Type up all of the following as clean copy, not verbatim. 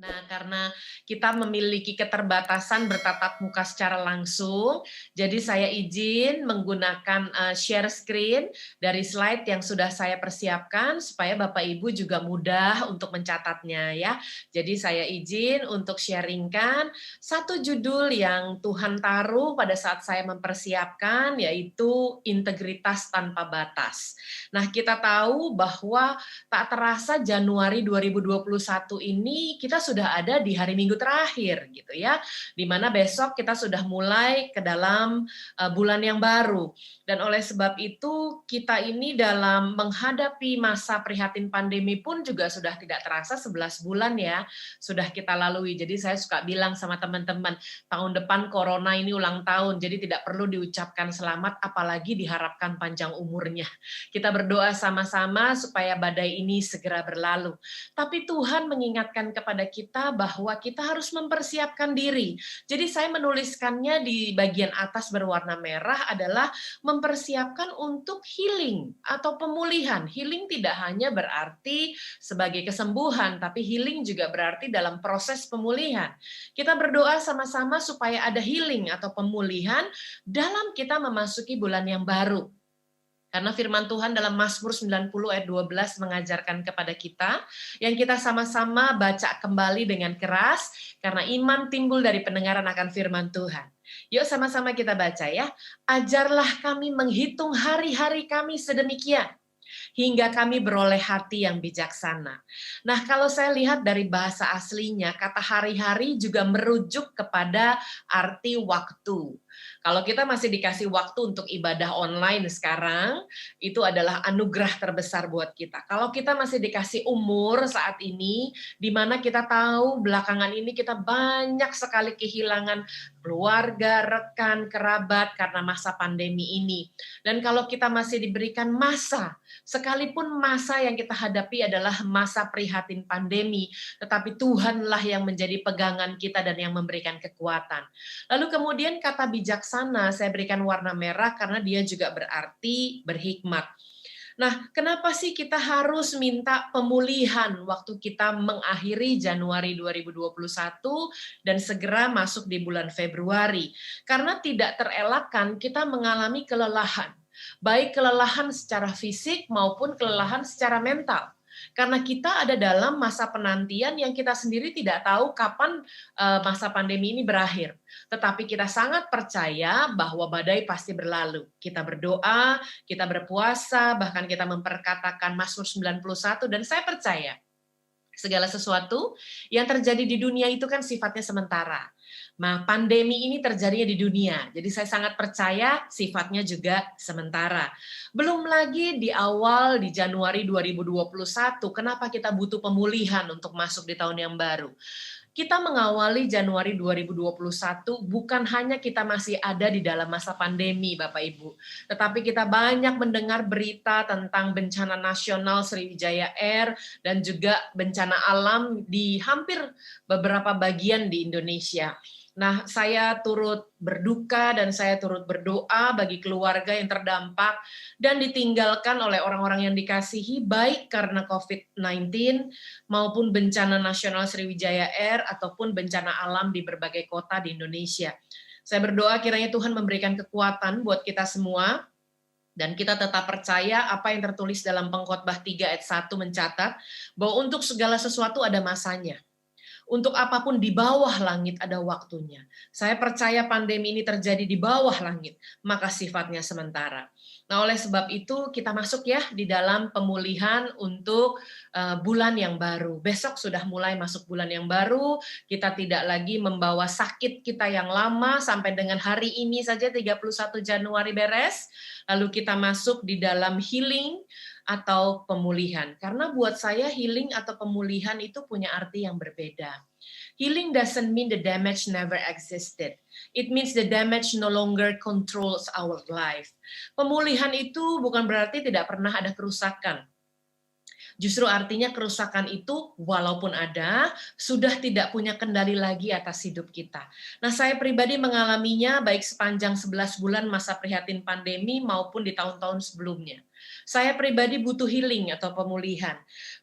Nah, karena kita memiliki keterbatasan bertatap muka secara langsung, jadi saya izin menggunakan share screen dari slide yang sudah saya persiapkan supaya Bapak Ibu juga mudah untuk mencatatnya ya. Jadi saya izin untuk sharingkan satu judul yang Tuhan taruh pada saat saya mempersiapkan, yaitu integritas tanpa batas. Nah, kita tahu bahwa tak terasa Januari 2021 ini kita sudah ada di hari Minggu terakhir gitu ya, di mana besok kita sudah mulai ke dalam bulan yang baru. Dan oleh sebab itu kita ini dalam menghadapi masa prihatin pandemi pun juga sudah tidak terasa 11 bulan ya, sudah kita lalui. Jadi saya suka bilang sama teman-teman, tahun depan corona ini ulang tahun, jadi tidak perlu diucapkan selamat apalagi diharapkan panjang umurnya. Kita berdoa sama-sama supaya badai ini segera berlalu. Tapi Tuhan mengingatkan kepada kita bahwa kita harus mempersiapkan diri. Jadi saya menuliskannya di bagian atas berwarna merah adalah mempersiapkan untuk healing atau pemulihan. Healing tidak hanya berarti sebagai kesembuhan, tapi healing juga berarti dalam proses pemulihan. Kita berdoa sama-sama supaya ada healing atau pemulihan dalam kita memasuki bulan yang baru. Karena firman Tuhan dalam Mazmur 90 ayat 12 mengajarkan kepada kita, yang kita sama-sama baca kembali dengan keras, karena iman timbul dari pendengaran akan firman Tuhan. Yuk sama-sama kita baca ya. Ajarlah kami menghitung hari-hari kami sedemikian, hingga kami beroleh hati yang bijaksana. Nah, kalau saya lihat dari bahasa aslinya, kata hari-hari juga merujuk kepada arti waktu. Kalau kita masih dikasih waktu untuk ibadah online sekarang, itu adalah anugerah terbesar buat kita. Kalau kita masih dikasih umur saat ini, di mana kita tahu belakangan ini kita banyak sekali kehilangan keluarga, rekan, kerabat karena masa pandemi ini. Dan kalau kita masih diberikan masa, sekalipun masa yang kita hadapi adalah masa prihatin pandemi, tetapi Tuhanlah yang menjadi pegangan kita dan yang memberikan kekuatan. Lalu kemudian kata bijaksana saya berikan warna merah karena dia juga berarti berhikmat. Nah, kenapa sih kita harus minta pemulihan waktu kita mengakhiri Januari 2021 dan segera masuk di bulan Februari? Karena tidak terelakkan kita mengalami kelelahan, baik kelelahan secara fisik maupun kelelahan secara mental. Karena kita ada dalam masa penantian yang kita sendiri tidak tahu kapan masa pandemi ini berakhir. Tetapi kita sangat percaya bahwa badai pasti berlalu. Kita berdoa, kita berpuasa, bahkan kita memperkatakan Mazmur 91, dan saya percaya segala sesuatu yang terjadi di dunia itu kan sifatnya sementara. Nah, pandemi ini terjadinya di dunia, jadi saya sangat percaya sifatnya juga sementara. Belum lagi di awal di Januari 2021, kenapa kita butuh pemulihan untuk masuk di tahun yang baru? Kita mengawali Januari 2021 bukan hanya kita masih ada di dalam masa pandemi, Bapak Ibu, tetapi kita banyak mendengar berita tentang bencana nasional Sriwijaya Air dan juga bencana alam di hampir beberapa bagian di Indonesia. Nah, saya turut berduka dan saya turut berdoa bagi keluarga yang terdampak dan ditinggalkan oleh orang-orang yang dikasihi, baik karena COVID-19 maupun bencana nasional Sriwijaya Air ataupun bencana alam di berbagai kota di Indonesia. Saya berdoa kiranya Tuhan memberikan kekuatan buat kita semua, dan kita tetap percaya apa yang tertulis dalam Pengkhotbah 3 ayat 1 mencatat bahwa untuk segala sesuatu ada masanya. Untuk apapun di bawah langit ada waktunya. Saya percaya pandemi ini terjadi di bawah langit, maka sifatnya sementara. Nah, oleh sebab itu kita masuk ya di dalam pemulihan untuk bulan yang baru. Besok sudah mulai masuk bulan yang baru, kita tidak lagi membawa sakit kita yang lama sampai dengan hari ini saja 31 Januari beres, lalu kita masuk di dalam healing atau pemulihan. Karena buat saya healing atau pemulihan itu punya arti yang berbeda. Healing doesn't mean the damage never existed. It means the damage no longer controls our life. Pemulihan itu bukan berarti tidak pernah ada kerusakan. Justru artinya kerusakan itu walaupun ada, sudah tidak punya kendali lagi atas hidup kita. Nah, saya pribadi mengalaminya baik sepanjang 11 bulan masa prihatin pandemi maupun di tahun-tahun sebelumnya. Saya pribadi butuh healing atau pemulihan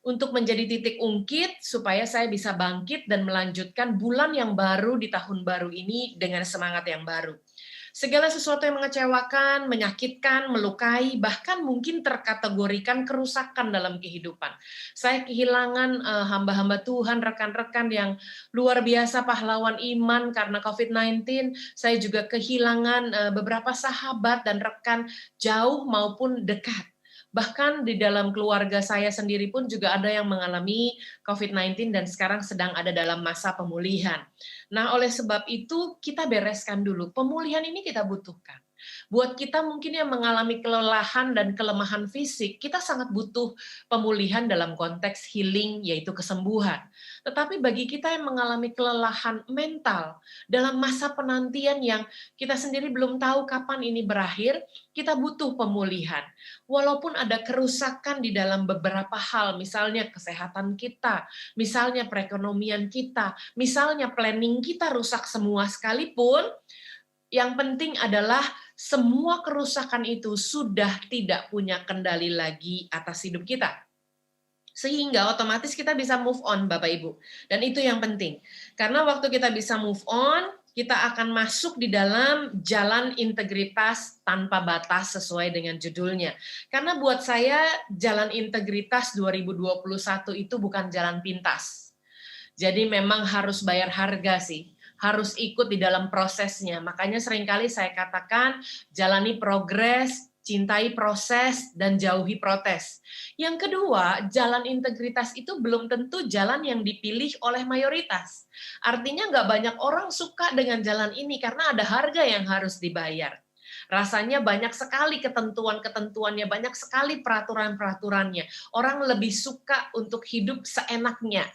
untuk menjadi titik ungkit supaya saya bisa bangkit dan melanjutkan bulan yang baru di tahun baru ini dengan semangat yang baru. Segala sesuatu yang mengecewakan, menyakitkan, melukai, bahkan mungkin terkategorikan kerusakan dalam kehidupan. Saya kehilangan hamba-hamba Tuhan, rekan-rekan yang luar biasa pahlawan iman karena COVID-19. Saya juga kehilangan beberapa sahabat dan rekan jauh maupun dekat. Bahkan di dalam keluarga saya sendiri pun juga ada yang mengalami COVID-19 dan sekarang sedang ada dalam masa pemulihan. Nah, oleh sebab itu kita bereskan dulu. Pemulihan ini kita butuhkan. Buat kita mungkin yang mengalami kelelahan dan kelemahan fisik, kita sangat butuh pemulihan dalam konteks healing, yaitu kesembuhan. Tetapi bagi kita yang mengalami kelelahan mental, dalam masa penantian yang kita sendiri belum tahu kapan ini berakhir, kita butuh pemulihan. Walaupun ada kerusakan di dalam beberapa hal, misalnya kesehatan kita, misalnya perekonomian kita, misalnya planning kita rusak semua sekalipun, yang penting adalah semua kerusakan itu sudah tidak punya kendali lagi atas hidup kita. Sehingga otomatis kita bisa move on, Bapak Ibu. Dan itu yang penting. Karena waktu kita bisa move on, kita akan masuk di dalam jalan integritas tanpa batas sesuai dengan judulnya. Karena buat saya jalan integritas 2021 itu bukan jalan pintas. Jadi memang harus bayar harga sih, harus ikut di dalam prosesnya. Makanya seringkali saya katakan jalani progres, cintai proses, dan jauhi protes. Yang kedua, jalan integritas itu belum tentu jalan yang dipilih oleh mayoritas. Artinya nggak banyak orang suka dengan jalan ini karena ada harga yang harus dibayar. Rasanya banyak sekali ketentuan-ketentuannya, banyak sekali peraturan-peraturannya. Orang lebih suka untuk hidup seenaknya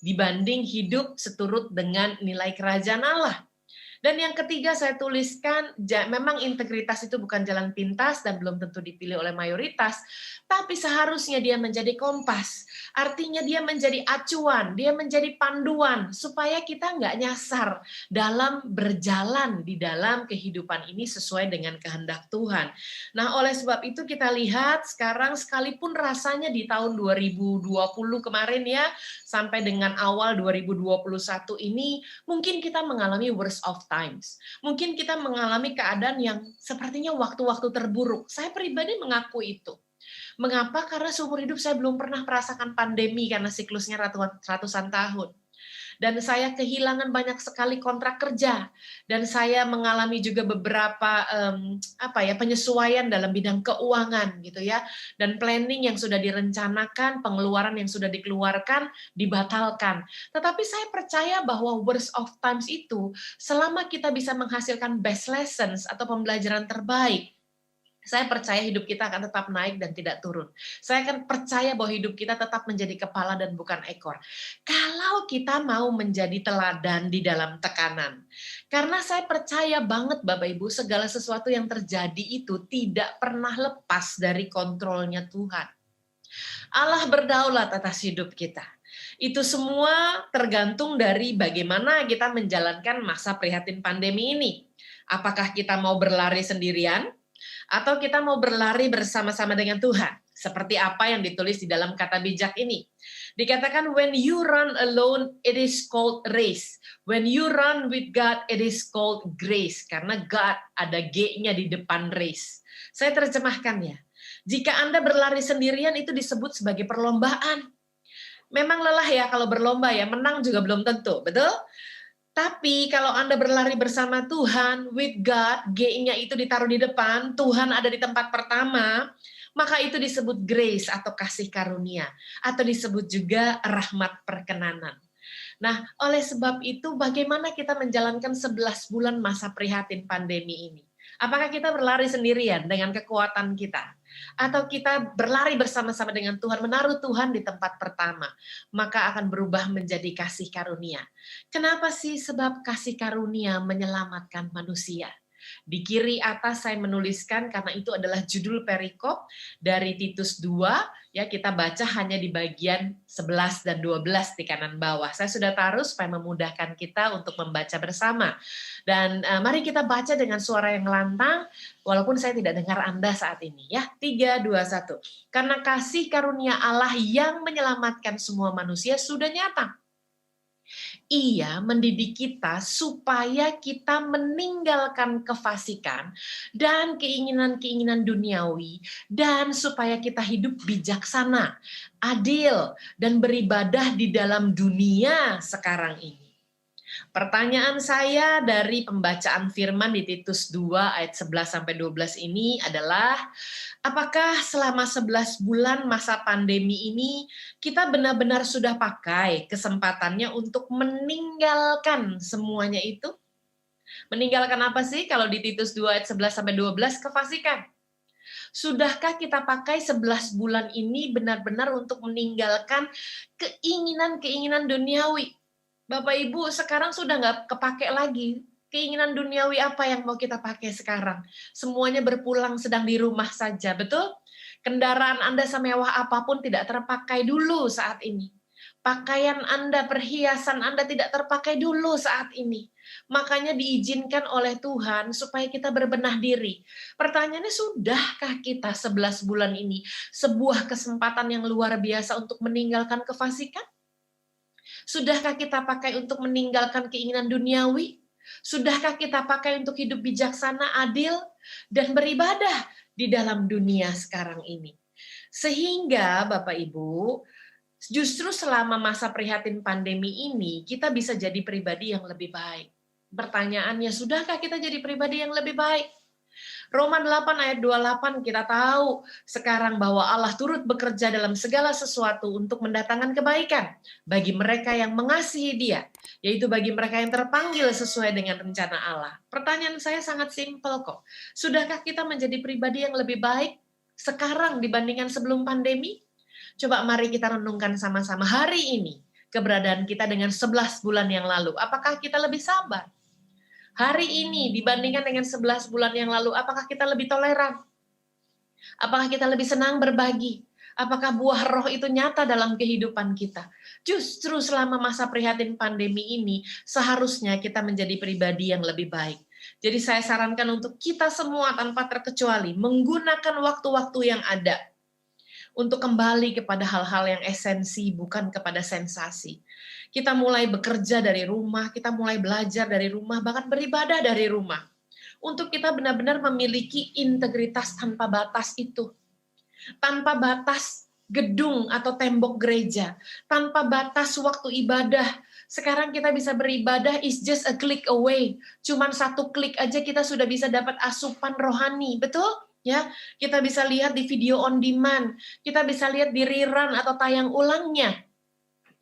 dibanding hidup seturut dengan nilai kerajaan Allah. Dan yang ketiga saya tuliskan, memang integritas itu bukan jalan pintas dan belum tentu dipilih oleh mayoritas, tapi seharusnya dia menjadi kompas. Artinya dia menjadi acuan, dia menjadi panduan, supaya kita nggak nyasar dalam berjalan di dalam kehidupan ini sesuai dengan kehendak Tuhan. Nah, oleh sebab itu kita lihat sekarang sekalipun rasanya di tahun 2020 kemarin ya, sampai dengan awal 2021 ini, mungkin kita mengalami worst of times. Mungkin kita mengalami keadaan yang sepertinya waktu-waktu terburuk. Saya pribadi mengaku itu. Mengapa? Karena seumur hidup saya belum pernah merasakan pandemi karena siklusnya ratusan tahun. Dan saya kehilangan banyak sekali kontrak kerja, dan saya mengalami juga beberapa penyesuaian dalam bidang keuangan gitu ya, dan planning yang sudah direncanakan, pengeluaran yang sudah dikeluarkan dibatalkan. Tetapi saya percaya bahwa worst of times itu selama kita bisa menghasilkan best lessons atau pembelajaran terbaik, saya percaya hidup kita akan tetap naik dan tidak turun. Saya akan percaya bahwa hidup kita tetap menjadi kepala dan bukan ekor. Kalau kita mau menjadi teladan di dalam tekanan. Karena saya percaya banget Bapak Ibu, segala sesuatu yang terjadi itu tidak pernah lepas dari kontrolnya Tuhan. Allah berdaulat atas hidup kita. Itu semua tergantung dari bagaimana kita menjalankan masa prihatin pandemi ini. Apakah kita mau berlari sendirian? Atau kita mau berlari bersama-sama dengan Tuhan. Seperti apa yang ditulis di dalam kata bijak ini. Dikatakan, when you run alone, it is called race. When you run with God, it is called grace. Karena God ada G-nya di depan race. Saya terjemahkan ya. Jika Anda berlari sendirian, itu disebut sebagai perlombaan. Memang lelah ya kalau berlomba ya, menang juga belum tentu, betul? Tapi kalau Anda berlari bersama Tuhan, with God, G-nya itu ditaruh di depan, Tuhan ada di tempat pertama, maka itu disebut grace atau kasih karunia, atau disebut juga rahmat perkenanan. Nah, oleh sebab itu bagaimana kita menjalankan 11 bulan masa prihatin pandemi ini? Apakah kita berlari sendirian dengan kekuatan kita? Atau kita berlari bersama-sama dengan Tuhan, menaruh Tuhan di tempat pertama, maka akan berubah menjadi kasih karunia. Kenapa sih? Sebab kasih karunia menyelamatkan manusia. Di kiri atas saya menuliskan karena itu adalah judul perikop dari Titus 2, ya kita baca hanya di bagian 11 dan 12 di kanan bawah. Saya sudah taruh supaya memudahkan kita untuk membaca bersama. Dan mari kita baca dengan suara yang lantang, walaupun saya tidak dengar Anda saat ini. Ya, 3, 2, 1. Karena kasih karunia Allah yang menyelamatkan semua manusia sudah nyata. Ia mendidik kita supaya kita meninggalkan kefasikan dan keinginan-keinginan duniawi, dan supaya kita hidup bijaksana, adil, dan beribadah di dalam dunia sekarang ini. Pertanyaan saya dari pembacaan firman di Titus 2 ayat 11-12 ini adalah, apakah selama 11 bulan masa pandemi ini kita benar-benar sudah pakai kesempatannya untuk meninggalkan semuanya itu? Meninggalkan apa sih kalau di Titus 2 ayat 11-12? Kefasikan. Sudahkah kita pakai 11 bulan ini benar-benar untuk meninggalkan keinginan-keinginan duniawi? Bapak Ibu, sekarang sudah nggak kepake lagi. Keinginan duniawi apa yang mau kita pakai sekarang? Semuanya berpulang sedang di rumah saja, betul? Kendaraan Anda semewah apapun tidak terpakai dulu saat ini. Pakaian Anda, perhiasan Anda tidak terpakai dulu saat ini. Makanya diizinkan oleh Tuhan supaya kita berbenah diri. Pertanyaannya, sudahkah kita 11 bulan ini sebuah kesempatan yang luar biasa untuk meninggalkan kefasikan? Sudahkah kita pakai untuk meninggalkan keinginan duniawi? Sudahkah kita pakai untuk hidup bijaksana, adil, dan beribadah di dalam dunia sekarang ini? Sehingga Bapak Ibu, justru selama masa prihatin pandemi ini, kita bisa jadi pribadi yang lebih baik. Pertanyaannya, sudahkah kita jadi pribadi yang lebih baik? Roma 8 ayat 28 kita tahu sekarang bahwa Allah turut bekerja dalam segala sesuatu untuk mendatangkan kebaikan bagi mereka yang mengasihi Dia, yaitu bagi mereka yang terpanggil sesuai dengan rencana Allah. Pertanyaan saya sangat simpel kok. Sudahkah kita menjadi pribadi yang lebih baik sekarang dibandingkan sebelum pandemi? Coba mari kita renungkan sama-sama hari ini keberadaan kita dengan 11 bulan yang lalu. Apakah kita lebih sabar? Hari ini dibandingkan dengan 11 bulan yang lalu, apakah kita lebih toleran? Apakah kita lebih senang berbagi? Apakah buah roh itu nyata dalam kehidupan kita? Justru selama masa prihatin pandemi ini, seharusnya kita menjadi pribadi yang lebih baik. Jadi saya sarankan untuk kita semua tanpa terkecuali, menggunakan waktu-waktu yang ada untuk kembali kepada hal-hal yang esensi, bukan kepada sensasi. Kita mulai bekerja dari rumah, kita mulai belajar dari rumah, bahkan beribadah dari rumah. Untuk kita benar-benar memiliki integritas tanpa batas itu. Tanpa batas gedung atau tembok gereja. Tanpa batas waktu ibadah. Sekarang kita bisa beribadah is just a click away. Cuman satu klik aja kita sudah bisa dapat asupan rohani. Betul? Ya, kita bisa lihat di video on demand. Kita bisa lihat di rerun atau tayang ulangnya.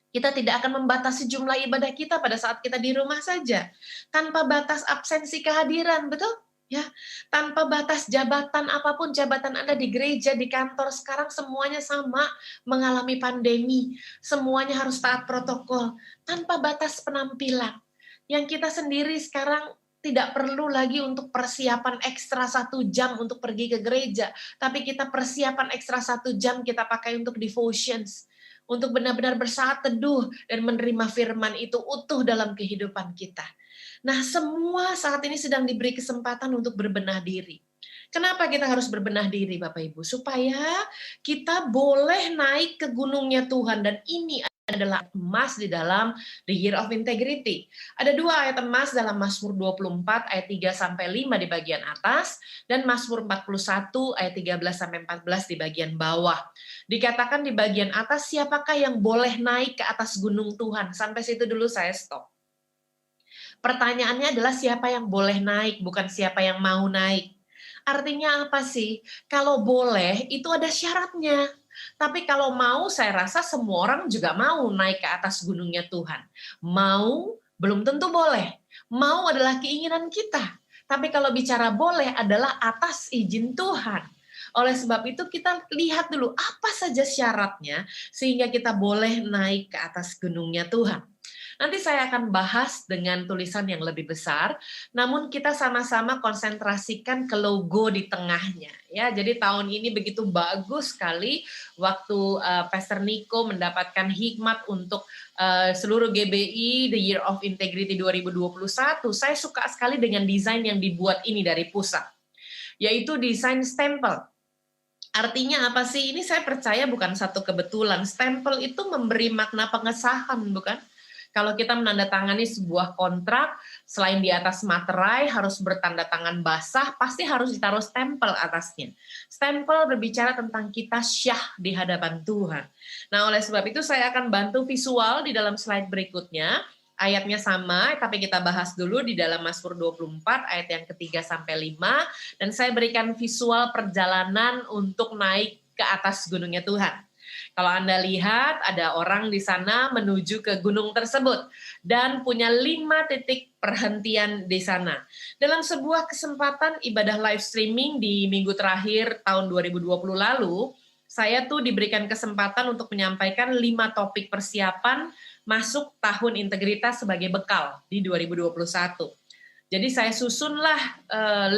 Kita tidak akan membatasi jumlah ibadah kita pada saat kita di rumah saja. Tanpa batas absensi kehadiran, betul? Ya, tanpa batas jabatan apapun, jabatan Anda di gereja, di kantor, sekarang semuanya sama mengalami pandemi. Semuanya harus taat protokol. Tanpa batas penampilan. Yang kita sendiri sekarang tidak perlu lagi untuk persiapan ekstra 1 jam untuk pergi ke gereja. Tapi kita persiapan ekstra 1 jam kita pakai untuk devotions. Untuk benar-benar bersaat teduh dan menerima firman itu utuh dalam kehidupan kita. Nah, semua saat ini sedang diberi kesempatan untuk berbenah diri. Kenapa kita harus berbenah diri, Bapak Ibu? Supaya kita boleh naik ke gunungnya Tuhan, dan ini adalah emas di dalam the year of integrity. Ada 2 ayat emas dalam Mazmur 24 ayat 3-5 di bagian atas, dan Mazmur 41 ayat 13-14 di bagian bawah. Dikatakan di bagian atas, siapakah yang boleh naik ke atas gunung Tuhan? Sampai situ dulu saya stop. Pertanyaannya adalah siapa yang boleh naik, bukan siapa yang mau naik. Artinya apa sih? Kalau boleh, itu ada syaratnya. Tapi kalau mau, saya rasa semua orang juga mau naik ke atas gunungnya Tuhan. Mau, belum tentu boleh. Mau adalah keinginan kita. Tapi kalau bicara boleh adalah atas izin Tuhan. Oleh sebab itu kita lihat dulu apa saja syaratnya sehingga kita boleh naik ke atas gunungnya Tuhan. Nanti saya akan bahas dengan tulisan yang lebih besar, namun kita sama-sama konsentrasikan ke logo di tengahnya. Ya, jadi tahun ini begitu bagus sekali waktu Pastor Nico mendapatkan hikmat untuk seluruh GBI The Year of Integrity 2021. Saya suka sekali dengan desain yang dibuat ini dari pusat, yaitu desain stempel. Artinya apa sih? Ini saya percaya bukan satu kebetulan. Stempel itu memberi makna pengesahan, bukan? Kalau kita menandatangani sebuah kontrak, selain di atas materai harus bertanda tangan basah, pasti harus ditaruh stempel atasnya. Stempel berbicara tentang kita syah di hadapan Tuhan. Nah, oleh sebab itu saya akan bantu visual di dalam slide berikutnya. Ayatnya sama, tapi kita bahas dulu di dalam Mazmur 24 ayat yang ketiga sampai 5, dan saya berikan visual perjalanan untuk naik ke atas gunungnya Tuhan. Kalau Anda lihat ada orang di sana menuju ke gunung tersebut dan punya 5 titik perhentian di sana. Dalam sebuah kesempatan ibadah live streaming di minggu terakhir tahun 2020 lalu, saya tuh diberikan kesempatan untuk menyampaikan 5 topik persiapan masuk tahun integritas sebagai bekal di 2021. Jadi saya susunlah 5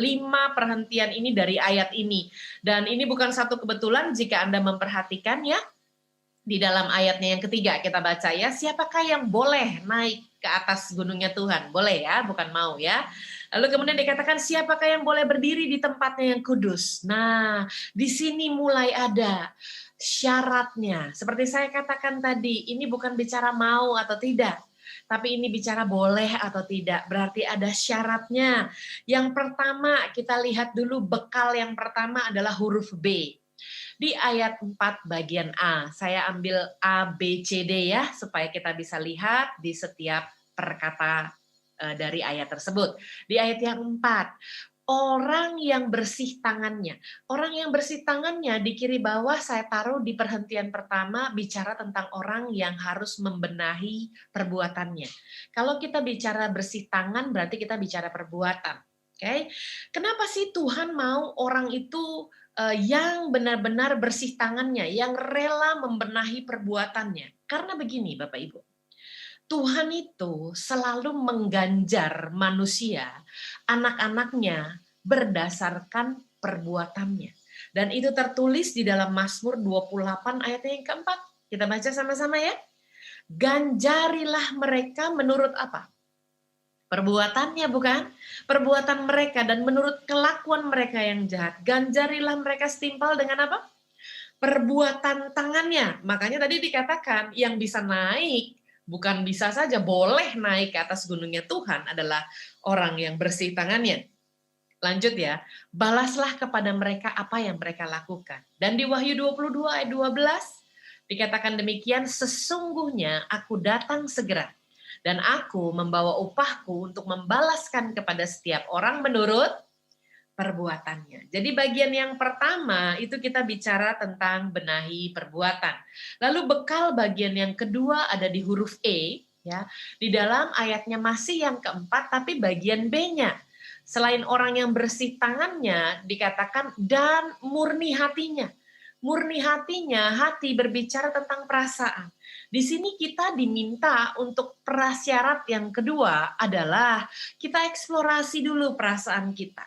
perhentian ini dari ayat ini. Dan ini bukan satu kebetulan jika Anda memperhatikan ya. Di dalam ayatnya yang ketiga kita baca ya, siapakah yang boleh naik ke atas gunungnya Tuhan? Boleh ya, bukan mau ya. Lalu kemudian dikatakan siapakah yang boleh berdiri di tempatnya yang kudus? Nah, di sini mulai ada syaratnya. Seperti saya katakan tadi, ini bukan bicara mau atau tidak, tapi ini bicara boleh atau tidak. Berarti ada syaratnya. Yang pertama, kita lihat dulu bekal yang pertama adalah huruf B. Di ayat 4 bagian A, saya ambil A, B, C, D ya, supaya kita bisa lihat di setiap perkata dari ayat tersebut. Di ayat yang 4, orang yang bersih tangannya. Orang yang bersih tangannya di kiri bawah saya taruh di perhentian pertama bicara tentang orang yang harus membenahi perbuatannya. Kalau kita bicara bersih tangan berarti kita bicara perbuatan. Oke. Kenapa sih Tuhan mau orang itu yang benar-benar bersih tangannya, yang rela membenahi perbuatannya? Karena begini Bapak Ibu. Tuhan itu selalu mengganjar manusia, anak-anaknya berdasarkan perbuatannya. Dan itu tertulis di dalam Mazmur 28 ayat yang keempat. Kita baca sama-sama ya. Ganjarilah mereka menurut apa? Perbuatannya bukan? Perbuatan mereka dan menurut kelakuan mereka yang jahat. Ganjarilah mereka setimpal dengan apa? Perbuatan tangannya. Makanya tadi dikatakan yang bisa naik, bukan bisa saja, boleh naik ke atas gunungnya Tuhan adalah orang yang bersih tangannya. Lanjut ya, balaslah kepada mereka apa yang mereka lakukan. Dan di Wahyu 22 ayat 12 dikatakan demikian, sesungguhnya aku datang segera dan aku membawa upahku untuk membalaskan kepada setiap orang menurut perbuatannya. Jadi bagian yang pertama itu kita bicara tentang benahi perbuatan. Lalu bekal bagian yang kedua ada di huruf E, ya. Di dalam ayatnya masih yang keempat tapi bagian B-nya. Selain orang yang bersih tangannya dikatakan dan murni hatinya. Murni hatinya, hati berbicara tentang perasaan. Di sini kita diminta untuk prasyarat yang kedua adalah kita eksplorasi dulu perasaan kita.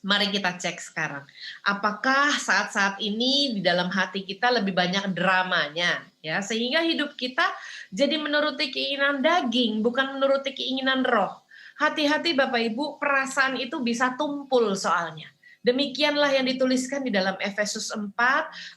Mari kita cek sekarang. Apakah saat-saat ini di dalam hati kita lebih banyak dramanya, ya, sehingga hidup kita jadi menuruti keinginan daging, bukan menuruti keinginan roh. Hati-hati Bapak Ibu, perasaan itu bisa tumpul soalnya. Demikianlah yang dituliskan di dalam Efesus 4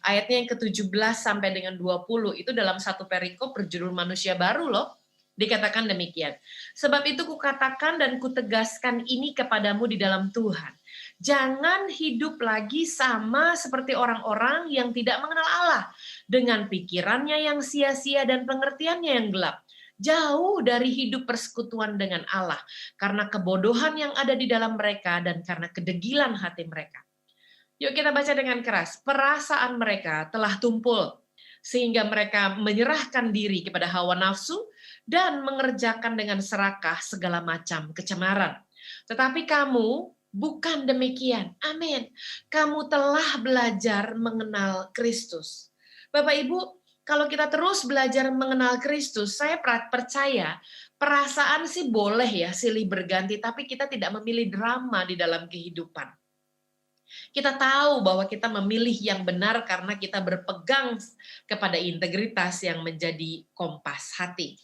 ayatnya yang ke-17 sampai dengan 20. Itu dalam satu perikop berjudul manusia baru loh. Dikatakan demikian. Sebab itu kukatakan dan kutegaskan ini kepadamu di dalam Tuhan. Jangan hidup lagi sama seperti orang-orang yang tidak mengenal Allah, dengan pikirannya yang sia-sia dan pengertiannya yang gelap. Jauh dari hidup persekutuan dengan Allah, karena kebodohan yang ada di dalam mereka dan karena kedegilan hati mereka. Yuk kita baca dengan keras. Perasaan mereka telah tumpul, sehingga mereka menyerahkan diri kepada hawa nafsu dan mengerjakan dengan serakah segala macam kecemaran. Tetapi kamu bukan demikian. Amin. Kamu telah belajar mengenal Kristus. Bapak Ibu, Kalau kita terus belajar mengenal Kristus, saya percaya perasaan sih boleh ya silih berganti, tapi kita tidak memilih drama di dalam kehidupan. Kita tahu bahwa kita memilih yang benar karena kita berpegang kepada integritas yang menjadi kompas hati.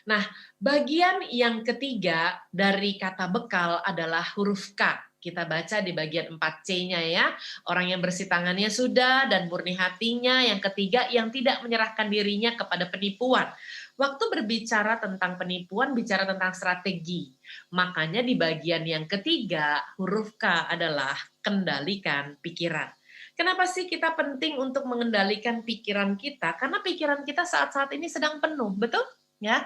Nah, bagian yang ketiga dari kata bekal adalah huruf K. Kita baca di bagian 4C-nya ya. Orang yang bersih tangannya sudah dan murni hatinya. Yang ketiga, yang tidak menyerahkan dirinya kepada penipuan. Waktu berbicara tentang penipuan, bicara tentang strategi. Makanya di bagian yang ketiga, huruf K adalah kendalikan pikiran. Kenapa sih kita penting untuk mengendalikan pikiran kita? Karena pikiran kita saat-saat ini sedang penuh, betul? Ya.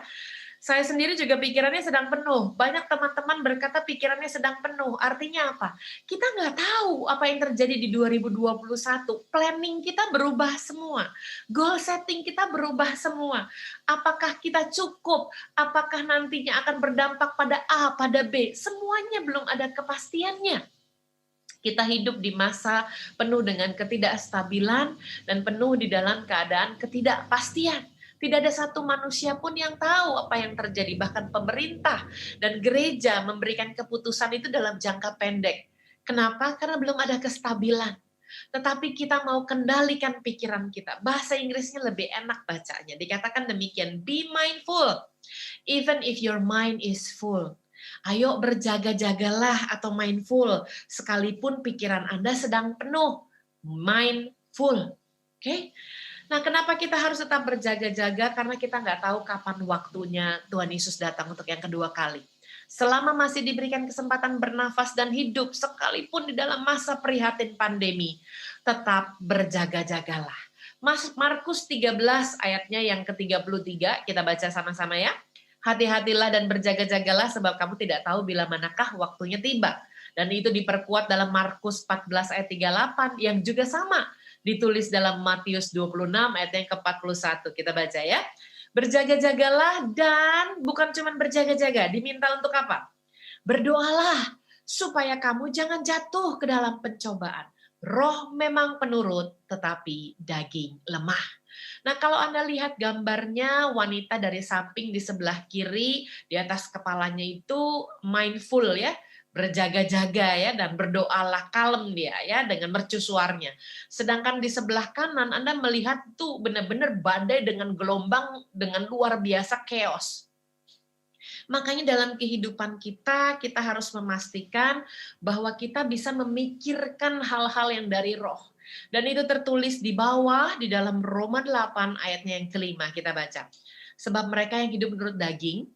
Saya sendiri juga pikirannya sedang penuh. Banyak teman-teman berkata pikirannya sedang penuh. Artinya apa? Kita nggak tahu apa yang terjadi di 2021. Planning kita berubah semua. Goal setting kita berubah semua. Apakah kita cukup? Apakah nantinya akan berdampak pada A, pada B? Semuanya belum ada kepastiannya. Kita hidup di masa penuh dengan ketidakstabilan dan penuh di dalam keadaan ketidakpastian. Tidak ada satu manusia pun yang tahu apa yang terjadi. Bahkan pemerintah dan gereja memberikan keputusan itu dalam jangka pendek. Kenapa? Karena belum ada kestabilan. Tetapi kita mau kendalikan pikiran kita. Bahasa Inggrisnya lebih enak bacanya. Dikatakan demikian, be mindful, even if your mind is full. Ayo berjaga-jagalah atau mindful, sekalipun pikiran Anda sedang penuh. Mindful. Oke? Nah, kenapa kita harus tetap berjaga-jaga? Karena kita nggak tahu kapan waktunya Tuhan Yesus datang untuk yang kedua kali. Selama masih diberikan kesempatan bernafas dan hidup, sekalipun di dalam masa prihatin pandemi, tetap berjaga-jagalah. Markus 13 ayatnya yang ke-33, kita baca sama-sama ya. Hati-hatilah dan berjaga-jagalah sebab kamu tidak tahu bila manakah waktunya tiba. Dan itu diperkuat dalam Markus 14 ayat 38 yang juga sama ditulis dalam Matius 26 ayat yang ke-41. Kita baca ya. Berjaga-jagalah dan bukan cuma berjaga-jaga, diminta untuk apa? Berdoalah supaya kamu jangan jatuh ke dalam pencobaan. Roh memang penurut, tetapi daging lemah. Nah, kalau Anda lihat gambarnya wanita dari samping di sebelah kiri, di atas kepalanya itu mindful ya, berjaga-jaga ya, dan berdoalah, kalem dia ya dengan mercusuarnya. Sedangkan di sebelah kanan Anda melihat tuh benar-benar badai dengan gelombang dengan luar biasa chaos. Makanya dalam kehidupan kita harus memastikan bahwa kita bisa memikirkan hal-hal yang dari roh. Dan itu tertulis di bawah di dalam Roma 8 ayatnya yang kelima, kita baca. Sebab mereka yang hidup menurut daging,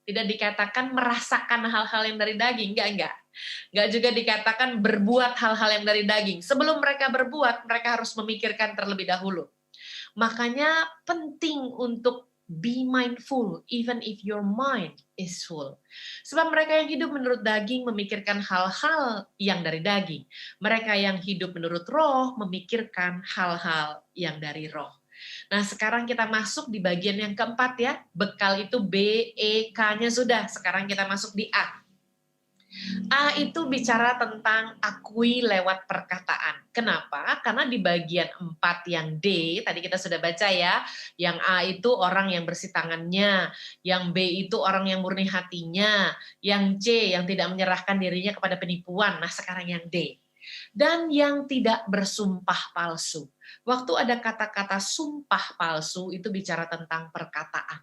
tidak dikatakan merasakan hal-hal yang dari daging, enggak. Enggak juga dikatakan berbuat hal-hal yang dari daging. Sebelum mereka berbuat, mereka harus memikirkan terlebih dahulu. Makanya penting untuk be mindful even if your mind is full. Sebab mereka yang hidup menurut daging memikirkan hal-hal yang dari daging. Mereka yang hidup menurut roh memikirkan hal-hal yang dari roh. Nah, sekarang kita masuk di bagian yang keempat ya. Bekal itu B, E, K-nya sudah. Sekarang kita masuk di A. A itu bicara tentang akui lewat perkataan. Kenapa? Karena di bagian 4 yang D, tadi kita sudah baca ya, yang A itu orang yang bersih tangannya, yang B itu orang yang murni hatinya, yang C yang tidak menyerahkan dirinya kepada penipuan. Nah, sekarang yang D. Dan yang tidak bersumpah palsu. Waktu ada kata-kata sumpah palsu, itu bicara tentang perkataan.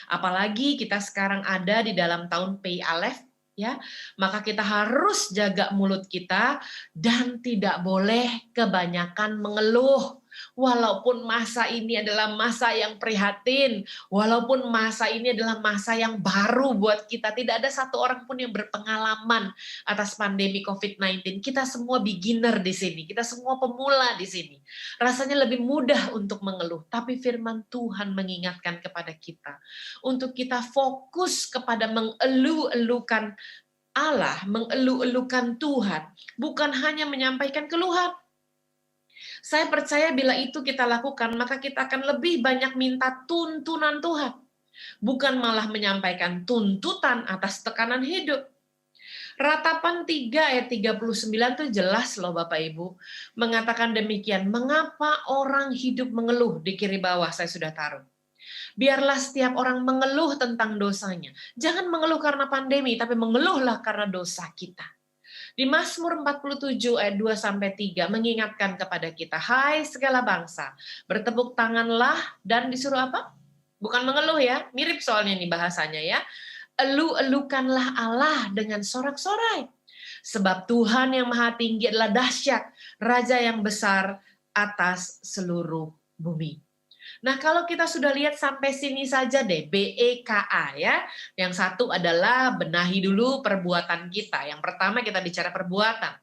Apalagi kita sekarang ada di dalam tahun Pei Aleph, ya, maka kita harus jaga mulut kita dan tidak boleh kebanyakan mengeluh. Walaupun masa ini adalah masa yang prihatin, walaupun masa ini adalah masa yang baru buat kita, tidak ada satu orang pun yang berpengalaman atas pandemi COVID-19. Kita semua beginner di sini, kita semua pemula di sini. Rasanya lebih mudah untuk mengeluh, tapi firman Tuhan mengingatkan kepada kita untuk kita fokus kepada mengeluh-elukan Allah, mengeluh-elukan Tuhan, bukan hanya menyampaikan keluhan. Saya percaya bila itu kita lakukan, maka kita akan lebih banyak minta tuntunan Tuhan, bukan malah menyampaikan tuntutan atas tekanan hidup. Ratapan 3 ayat 39 tuh jelas loh Bapak Ibu. Mengatakan demikian, mengapa orang hidup mengeluh di kiri bawah saya sudah taruh. Biarlah setiap orang mengeluh tentang dosanya. Jangan mengeluh karena pandemi, tapi mengeluhlah karena dosa kita. Di Mazmur 47 ayat 2 sampai 3 mengingatkan kepada kita, hai segala bangsa, bertepuk tanganlah dan disuruh apa? Bukan mengeluh ya, mirip soalnya nih bahasanya ya. Elu-elukanlah Allah dengan sorak-sorai. Sebab Tuhan yang maha tinggi adalah dahsyat, Raja yang besar atas seluruh bumi. Nah, kalau kita sudah lihat sampai sini saja deh, BEKA ya. Yang satu adalah benahi dulu perbuatan kita. Yang pertama kita bicara perbuatan.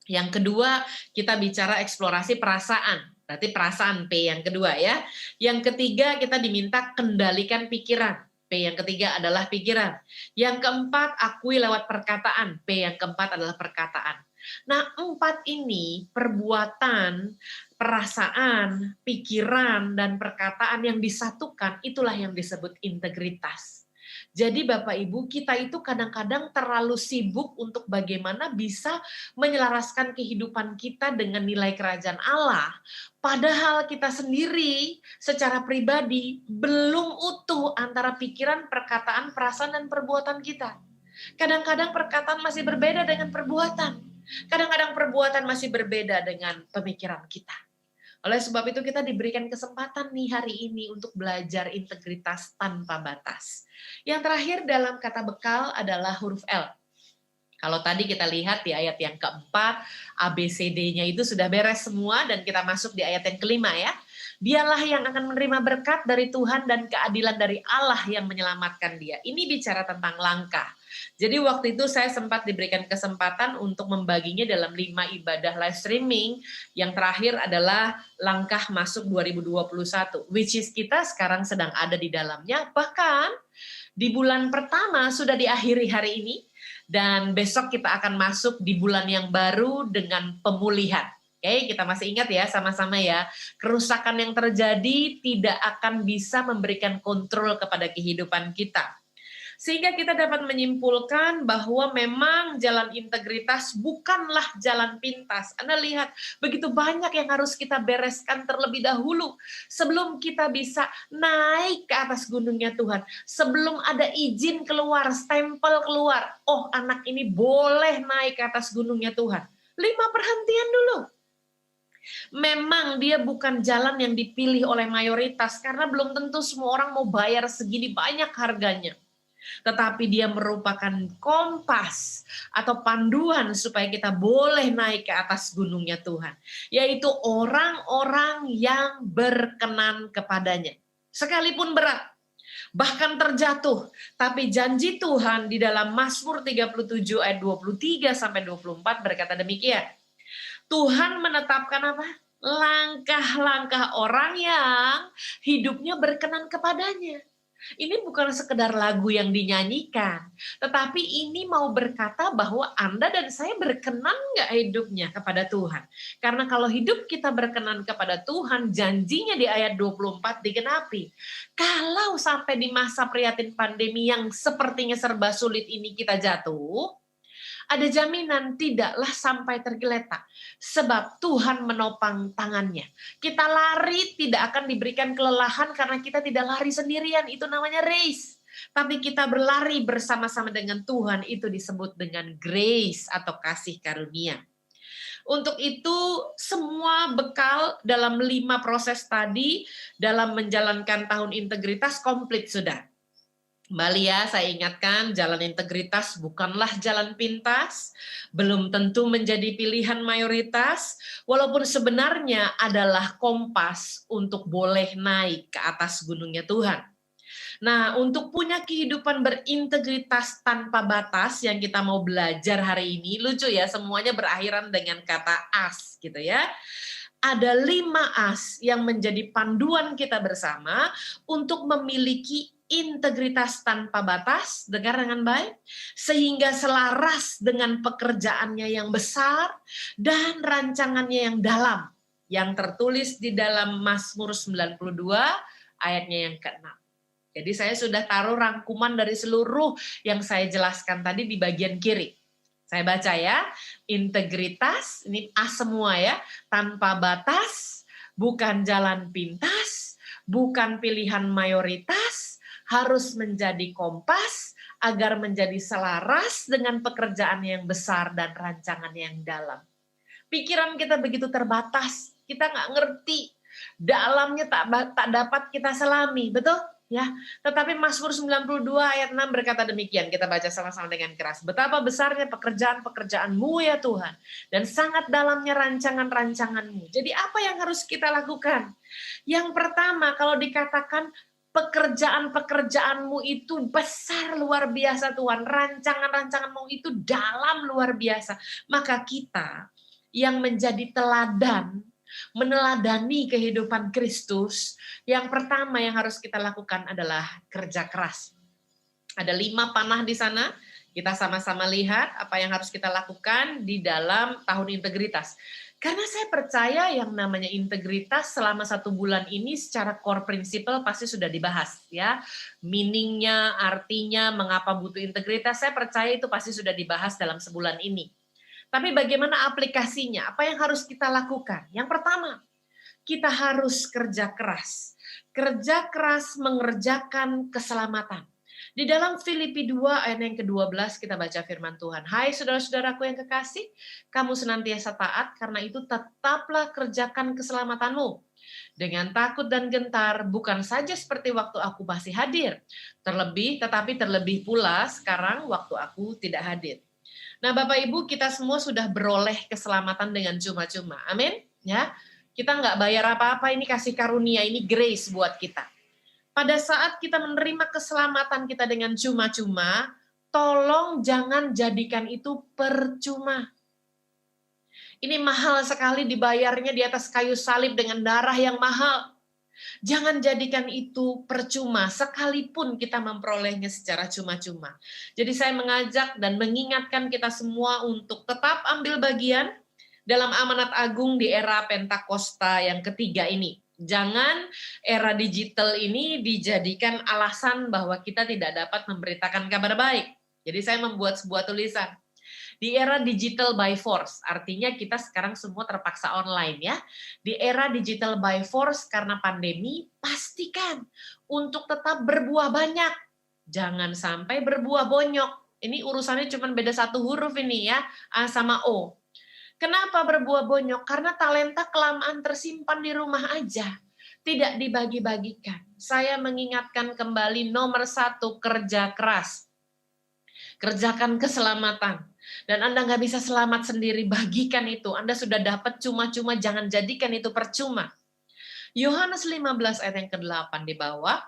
Yang kedua kita bicara eksplorasi perasaan. Berarti perasaan P yang kedua ya. Yang ketiga kita diminta kendalikan pikiran. P yang ketiga adalah pikiran. Yang keempat akui lewat perkataan. P yang keempat adalah perkataan. Nah, 4 ini perbuatan, perasaan, pikiran, dan perkataan yang disatukan, itulah yang disebut integritas. Jadi Bapak Ibu, kita itu kadang-kadang terlalu sibuk untuk bagaimana bisa menyelaraskan kehidupan kita dengan nilai kerajaan Allah. Padahal kita sendiri secara pribadi belum utuh antara pikiran, perkataan, perasaan, dan perbuatan kita. Kadang-kadang perkataan masih berbeda dengan perbuatan. Kadang-kadang perbuatan masih berbeda dengan pemikiran kita. Oleh sebab itu kita diberikan kesempatan nih hari ini untuk belajar integritas tanpa batas. Yang terakhir dalam kata bekal adalah huruf L. Kalau tadi kita lihat di ayat yang keempat, ABCD-nya itu sudah beres semua dan kita masuk di ayat yang kelima ya. Dialah yang akan menerima berkat dari Tuhan dan keadilan dari Allah yang menyelamatkan dia. Ini bicara tentang langkah. Jadi waktu itu saya sempat diberikan kesempatan untuk membaginya dalam 5 ibadah live streaming. Yang terakhir adalah langkah masuk 2021, which is kita sekarang sedang ada di dalamnya. Bahkan di bulan pertama sudah diakhiri hari ini, dan besok kita akan masuk di bulan yang baru dengan pemulihan. Oke, kita masih ingat ya sama-sama ya, kerusakan yang terjadi tidak akan bisa memberikan kontrol kepada kehidupan kita. Sehingga kita dapat menyimpulkan bahwa memang jalan integritas bukanlah jalan pintas. Anda lihat, begitu banyak yang harus kita bereskan terlebih dahulu sebelum kita bisa naik ke atas gunungnya Tuhan. Sebelum ada izin keluar, stempel keluar, oh anak ini boleh naik ke atas gunungnya Tuhan. 5 perhentian dulu. Memang dia bukan jalan yang dipilih oleh mayoritas karena belum tentu semua orang mau bayar segini banyak harganya. Tetapi dia merupakan kompas atau panduan supaya kita boleh naik ke atas gunungnya Tuhan. Yaitu orang-orang yang berkenan kepadanya. Sekalipun berat, bahkan terjatuh. Tapi janji Tuhan di dalam Mazmur 37 ayat 23 sampai 24 berkata demikian. Tuhan menetapkan apa? Langkah-langkah orang yang hidupnya berkenan kepadanya. Ini bukan sekedar lagu yang dinyanyikan, tetapi ini mau berkata bahwa Anda dan saya berkenan nggak hidupnya kepada Tuhan. Karena kalau hidup kita berkenan kepada Tuhan, janjinya di ayat 24 digenapi. Kalau sampai di masa prihatin pandemi yang sepertinya serba sulit ini kita jatuh, ada jaminan tidaklah sampai tergeletak. Sebab Tuhan menopang tangannya. Kita lari tidak akan diberikan kelelahan karena kita tidak lari sendirian. Itu namanya race. Tapi kita berlari bersama-sama dengan Tuhan. Itu disebut dengan grace atau kasih karunia. Untuk itu semua bekal dalam 5 proses tadi dalam menjalankan tahun integritas komplit sudah. Kembali ya, saya ingatkan jalan integritas bukanlah jalan pintas, belum tentu menjadi pilihan mayoritas, walaupun sebenarnya adalah kompas untuk boleh naik ke atas gunungnya Tuhan. Nah, untuk punya kehidupan berintegritas tanpa batas yang kita mau belajar hari ini, lucu ya, semuanya berakhiran dengan kata as gitu ya. Ada 5 as yang menjadi panduan kita bersama untuk memiliki integritas tanpa batas, dengar dengan baik, sehingga selaras dengan pekerjaannya yang besar dan rancangannya yang dalam, yang tertulis di dalam Mazmur 92 ayatnya yang ke-6. Jadi saya sudah taruh rangkuman dari seluruh yang saya jelaskan tadi di bagian kiri. Saya baca ya, integritas, ini A semua ya, tanpa batas, bukan jalan pintas, bukan pilihan mayoritas, harus menjadi kompas, agar menjadi selaras dengan pekerjaan yang besar dan rancangan yang dalam. Pikiran kita begitu terbatas, kita nggak ngerti, dalamnya tak dapat kita selami, betul? Ya, tetapi Mazmur 92 ayat 6 berkata demikian, kita baca sama-sama dengan keras. Betapa besarnya pekerjaan-pekerjaan-Mu ya Tuhan, dan sangat dalamnya rancangan-rancangan-Mu. Jadi apa yang harus kita lakukan? Yang pertama, kalau dikatakan pekerjaan-pekerjaan-Mu itu besar luar biasa Tuhan, rancangan-rancangan-Mu itu dalam luar biasa, maka kita yang menjadi teladan, meneladani kehidupan Kristus, yang pertama yang harus kita lakukan adalah kerja keras. Ada 5 panah di sana, kita sama-sama lihat apa yang harus kita lakukan di dalam tahun integritas. Karena saya percaya yang namanya integritas selama 1 bulan ini secara core principle pasti sudah dibahas ya. Meaningnya, artinya, mengapa butuh integritas, saya percaya itu pasti sudah dibahas dalam sebulan ini. Tapi bagaimana aplikasinya? Apa yang harus kita lakukan? Yang pertama, kita harus kerja keras. Kerja keras mengerjakan keselamatan. Di dalam Filipi 2 ayat yang ke-12 kita baca firman Tuhan. Hai saudara-saudaraku yang kekasih, kamu senantiasa taat, karena itu tetaplah kerjakan keselamatanmu. Dengan takut dan gentar, bukan saja seperti waktu aku masih hadir. Tetapi terlebih pula sekarang waktu aku tidak hadir. Nah, Bapak Ibu, kita semua sudah beroleh keselamatan dengan cuma-cuma. Amin. Ya, kita nggak bayar apa-apa, ini kasih karunia, ini grace buat kita. Pada saat kita menerima keselamatan kita dengan cuma-cuma, tolong jangan jadikan itu percuma. Ini mahal sekali dibayarnya di atas kayu salib dengan darah yang mahal. Jangan jadikan itu percuma, sekalipun kita memperolehnya secara cuma-cuma. Jadi saya mengajak dan mengingatkan kita semua untuk tetap ambil bagian dalam amanat agung di era Pentakosta yang ketiga ini. Jangan era digital ini dijadikan alasan bahwa kita tidak dapat memberitakan kabar baik. Jadi saya membuat sebuah tulisan. Di era digital by force, artinya kita sekarang semua terpaksa online ya. Di era digital by force karena pandemi, pastikan untuk tetap berbuah banyak. Jangan sampai berbuah bonyok. Ini urusannya cuma beda 1 huruf ini ya, A sama O. Kenapa berbuah bonyok? Karena talenta kelamaan tersimpan di rumah aja. Tidak dibagi-bagikan. Saya mengingatkan kembali nomor 1, kerja keras. Kerjakan keselamatan. Dan Anda nggak bisa selamat sendiri, bagikan itu. Anda sudah dapat cuma-cuma, jangan jadikan itu percuma. Yohanes 15 ayat yang ke-8 di bawah,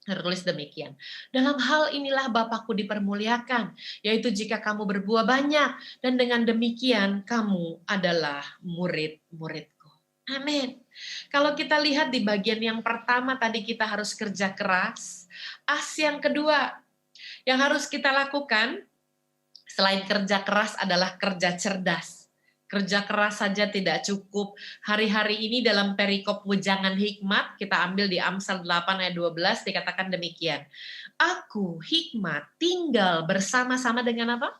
tertulis demikian. Dalam hal inilah Bapakku dipermuliakan, yaitu jika kamu berbuah banyak, dan dengan demikian kamu adalah murid-muridku. Amin. Kalau kita lihat di bagian yang pertama tadi kita harus kerja keras. As yang kedua, yang harus kita lakukan, selain kerja keras adalah kerja cerdas. Kerja keras saja tidak cukup. Hari-hari ini dalam perikop wejangan hikmat, kita ambil di Amsal 8 ayat 12, dikatakan demikian. Aku, hikmat, tinggal bersama-sama dengan apa?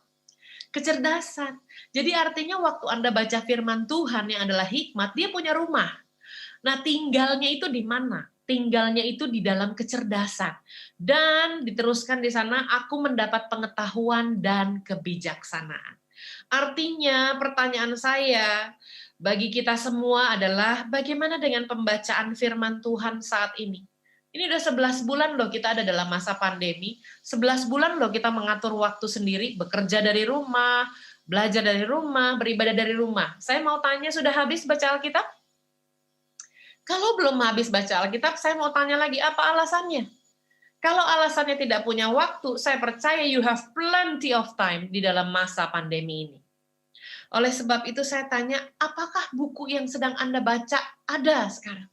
Kecerdasan. Jadi artinya waktu Anda baca firman Tuhan yang adalah hikmat, dia punya rumah. Nah, tinggalnya itu di mana? Tinggalnya itu di dalam kecerdasan. Dan diteruskan di sana, aku mendapat pengetahuan dan kebijaksanaan. Artinya pertanyaan saya bagi kita semua adalah bagaimana dengan pembacaan firman Tuhan saat ini? Ini udah 11 bulan loh kita ada dalam masa pandemi. 11 bulan loh kita mengatur waktu sendiri, bekerja dari rumah, belajar dari rumah, beribadah dari rumah. Saya mau tanya, sudah habis baca Alkitab? Kalau belum habis baca Alkitab, saya mau tanya lagi, apa alasannya? Kalau alasannya tidak punya waktu, saya percaya you have plenty of time di dalam masa pandemi ini. Oleh sebab itu saya tanya, apakah buku yang sedang Anda baca ada sekarang?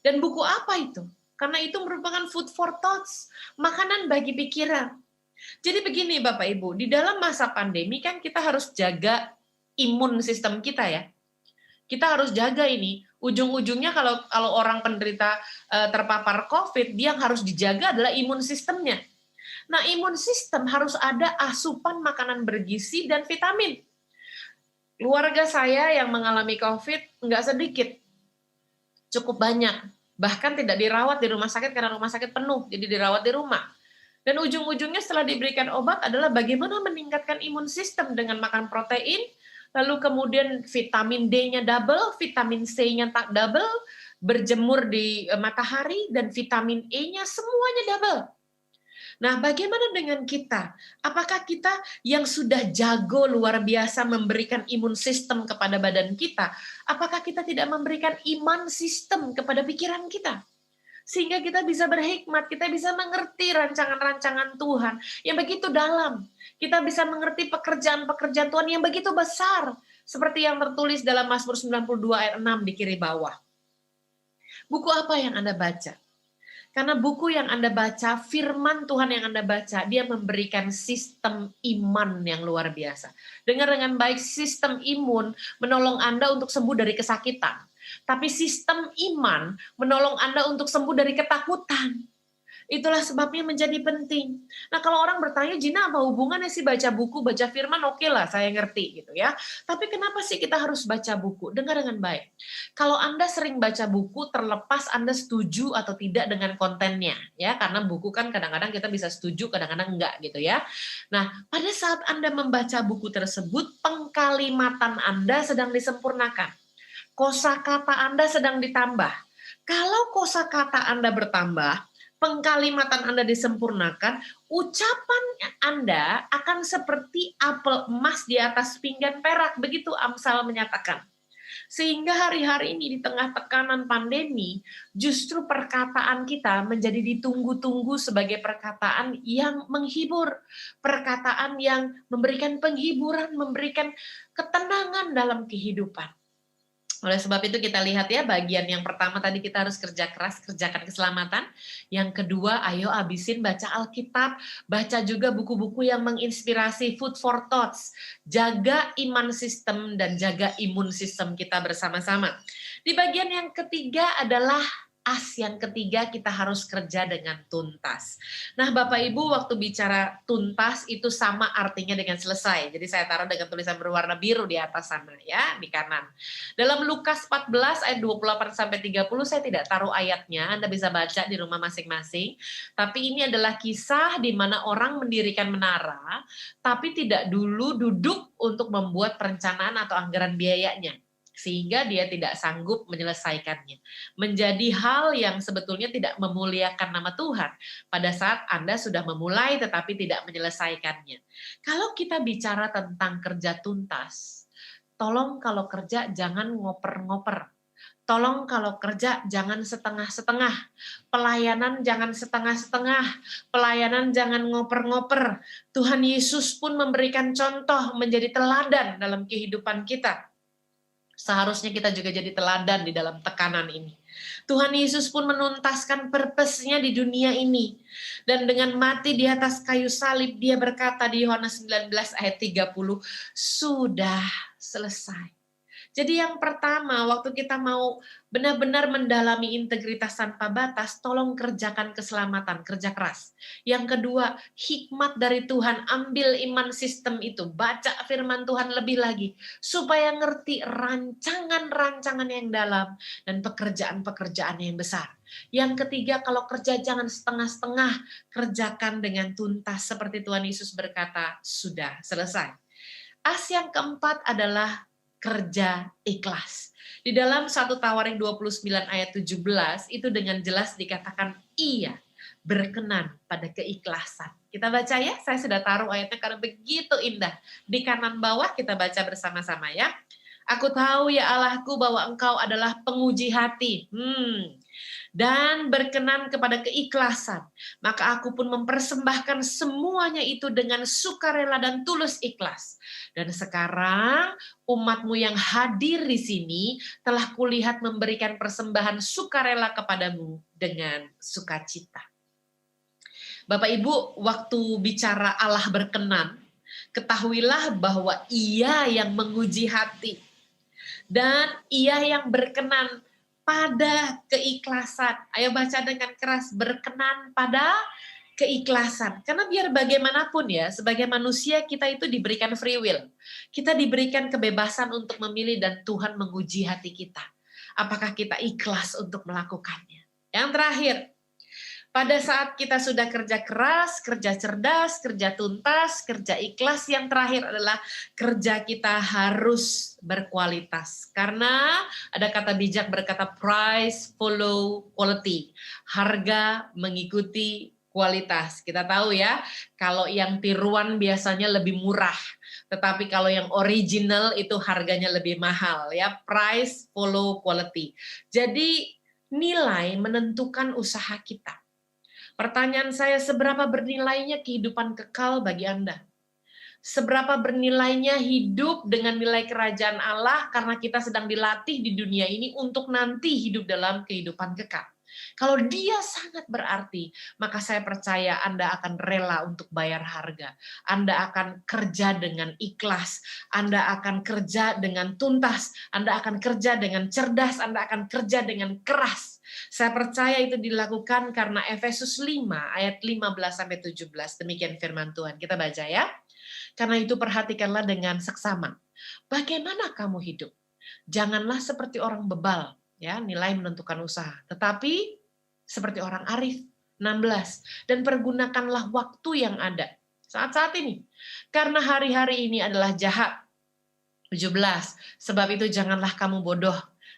Dan buku apa itu? Karena itu merupakan food for thoughts, makanan bagi pikiran. Jadi begini Bapak Ibu, di dalam masa pandemi kan kita harus jaga imun sistem kita ya. Kita harus jaga ini. Ujung-ujungnya kalau orang penderita terpapar COVID, dia yang harus dijaga adalah imun sistemnya. Nah, imun sistem harus ada asupan makanan bergizi dan vitamin. Keluarga saya yang mengalami COVID nggak sedikit, cukup banyak. Bahkan tidak dirawat di rumah sakit karena rumah sakit penuh, jadi dirawat di rumah. Dan ujung-ujungnya setelah diberikan obat adalah bagaimana meningkatkan imun sistem dengan makan protein, lalu kemudian vitamin D-nya double, vitamin C-nya tak double, berjemur di matahari, dan vitamin E-nya semuanya double. Nah, bagaimana dengan kita? Apakah kita yang sudah jago luar biasa memberikan imun sistem kepada badan kita, apakah kita tidak memberikan iman sistem kepada pikiran kita? Sehingga kita bisa berhikmat, kita bisa mengerti rancangan-rancangan Tuhan yang begitu dalam. Kita bisa mengerti pekerjaan-pekerjaan Tuhan yang begitu besar. Seperti yang tertulis dalam Mazmur 92 ayat 6 di kiri bawah. Buku apa yang Anda baca? Karena buku yang Anda baca, firman Tuhan yang Anda baca, dia memberikan sistem iman yang luar biasa. Dengar dengan baik, sistem imun menolong Anda untuk sembuh dari kesakitan. Tapi sistem iman menolong Anda untuk sembuh dari ketakutan. Itulah sebabnya menjadi penting. Nah, kalau orang bertanya, Gina, apa hubungannya sih baca buku, baca firman? Oke lah, saya ngerti gitu ya. Tapi kenapa sih kita harus baca buku? Dengar dengan baik. Kalau Anda sering baca buku, terlepas Anda setuju atau tidak dengan kontennya, ya, karena buku kan kadang-kadang kita bisa setuju, kadang-kadang enggak gitu ya. Nah, pada saat Anda membaca buku tersebut, pengkalimatan Anda sedang disempurnakan. Kosakata Anda sedang ditambah. Kalau kosakata Anda bertambah, pengkalimatan Anda disempurnakan, ucapan Anda akan seperti apel emas di atas pinggan perak, begitu Amsal menyatakan. Sehingga hari-hari ini di tengah tekanan pandemi, justru perkataan kita menjadi ditunggu-tunggu sebagai perkataan yang menghibur, perkataan yang memberikan penghiburan, memberikan ketenangan dalam kehidupan. Oleh sebab itu kita lihat ya, bagian yang pertama tadi kita harus kerja keras, kerjakan keselamatan. Yang kedua, ayo abisin baca Alkitab, baca juga buku-buku yang menginspirasi, food for thoughts. Jaga iman sistem dan jaga imun sistem kita bersama-sama. Di bagian yang ketiga adalah yang ketiga, kita harus kerja dengan tuntas. Nah, Bapak Ibu, waktu bicara tuntas itu sama artinya dengan selesai. Jadi saya taruh dengan tulisan berwarna biru di atas sana ya, di kanan. Dalam Lukas 14 ayat 28 sampai 30 saya tidak taruh ayatnya, Anda bisa baca di rumah masing-masing. Tapi ini adalah kisah di mana orang mendirikan menara, tapi tidak dulu duduk untuk membuat perencanaan atau anggaran biayanya, sehingga dia tidak sanggup menyelesaikannya. Menjadi hal yang sebetulnya tidak memuliakan nama Tuhan pada saat Anda sudah memulai tetapi tidak menyelesaikannya. Kalau kita bicara tentang kerja tuntas, tolong kalau kerja jangan ngoper-ngoper. Tolong kalau kerja jangan setengah-setengah. Pelayanan jangan setengah-setengah. Pelayanan jangan ngoper-ngoper. Tuhan Yesus pun memberikan contoh menjadi teladan dalam kehidupan kita. Seharusnya kita juga jadi teladan di dalam tekanan ini. Tuhan Yesus pun menuntaskan purpose-nya di dunia ini. Dan dengan mati di atas kayu salib, dia berkata di Yohanes 19 ayat 30, sudah selesai. Jadi yang pertama, waktu kita mau benar-benar mendalami integritas tanpa batas, tolong kerjakan keselamatan, kerja keras. Yang kedua, hikmat dari Tuhan, ambil iman sistem itu, baca firman Tuhan lebih lagi, supaya ngerti rancangan-rancangan yang dalam dan pekerjaan-pekerjaan yang besar. Yang ketiga, kalau kerja jangan setengah-setengah, kerjakan dengan tuntas, seperti Tuhan Yesus berkata, sudah selesai. Yang keempat adalah kerja ikhlas. Di dalam 1 Tawarik 29 ayat 17 itu dengan jelas dikatakan ia berkenan pada keikhlasan. Kita baca ya, saya sudah taruh ayatnya karena begitu indah. Di kanan bawah kita baca bersama-sama ya. Aku tahu ya Allahku bahwa engkau adalah penguji hati. Dan berkenan kepada keikhlasan. Maka aku pun mempersembahkan semuanya itu dengan sukarela dan tulus ikhlas. Dan sekarang umatmu yang hadir di sini telah kulihat memberikan persembahan sukarela kepadamu dengan sukacita. Bapak Ibu, waktu bicara Allah berkenan, ketahuilah bahwa ia yang menguji hati. Dan ia yang berkenan pada keikhlasan. Ayo baca dengan keras, berkenan pada keikhlasan. Karena biar bagaimanapun ya, sebagai manusia kita itu diberikan free will. Kita diberikan kebebasan untuk memilih dan Tuhan menguji hati kita. Apakah kita ikhlas untuk melakukannya? Yang terakhir, pada saat kita sudah kerja keras, kerja cerdas, kerja tuntas, kerja ikhlas, yang terakhir adalah kerja kita harus berkualitas. Karena ada kata bijak berkata price follow quality. Harga mengikuti kualitas. Kita tahu ya, kalau yang tiruan biasanya lebih murah, tetapi kalau yang original itu harganya lebih mahal ya. Price follow quality. Jadi nilai menentukan usaha kita. Pertanyaan saya, seberapa bernilainya kehidupan kekal bagi Anda? Seberapa bernilainya hidup dengan nilai kerajaan Allah karena kita sedang dilatih di dunia ini untuk nanti hidup dalam kehidupan kekal. Kalau dia sangat berarti, maka saya percaya Anda akan rela untuk bayar harga. Anda akan kerja dengan ikhlas, Anda akan kerja dengan tuntas, Anda akan kerja dengan cerdas, Anda akan kerja dengan keras. Saya percaya itu dilakukan karena Efesus 5 ayat 15-17. Demikian firman Tuhan. Kita baca ya. Karena itu perhatikanlah dengan seksama. Bagaimana kamu hidup? Janganlah seperti orang bebal, ya, nilai menentukan usaha. Tetapi seperti orang arif. 16. Dan pergunakanlah waktu yang ada. Saat-saat ini. Karena hari-hari ini adalah jahat. 17. Sebab itu janganlah kamu bodoh,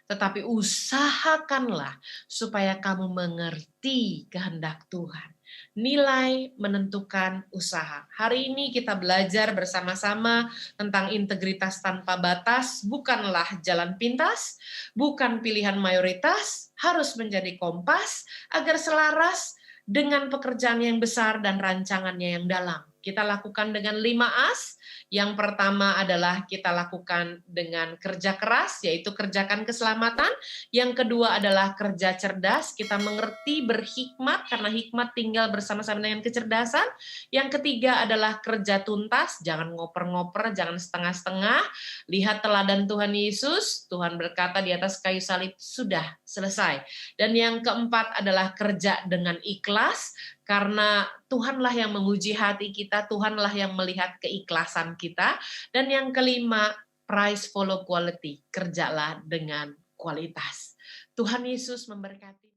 tetapi usahakanlah supaya kamu mengerti kehendak Tuhan. Nilai menentukan usaha. Hari ini kita belajar bersama-sama tentang integritas tanpa batas, bukanlah jalan pintas, bukan pilihan mayoritas, harus menjadi kompas agar selaras dengan pekerjaan yang besar dan rancangannya yang dalam. Kita lakukan dengan 5 As. Yang pertama adalah kita lakukan dengan kerja keras, yaitu kerjakan keselamatan. Yang kedua adalah kerja cerdas, kita mengerti berhikmat, karena hikmat tinggal bersama-sama dengan kecerdasan. Yang ketiga adalah kerja tuntas, jangan ngoper-ngoper, jangan setengah-setengah. Lihat teladan Tuhan Yesus, Tuhan berkata di atas kayu salib, sudah selesai. Dan yang keempat adalah kerja dengan ikhlas, karena Tuhanlah yang menguji hati kita, Tuhanlah yang melihat keikhlasan kita. Dan yang kelima, price follow quality, kerjalah dengan kualitas. Tuhan Yesus memberkati.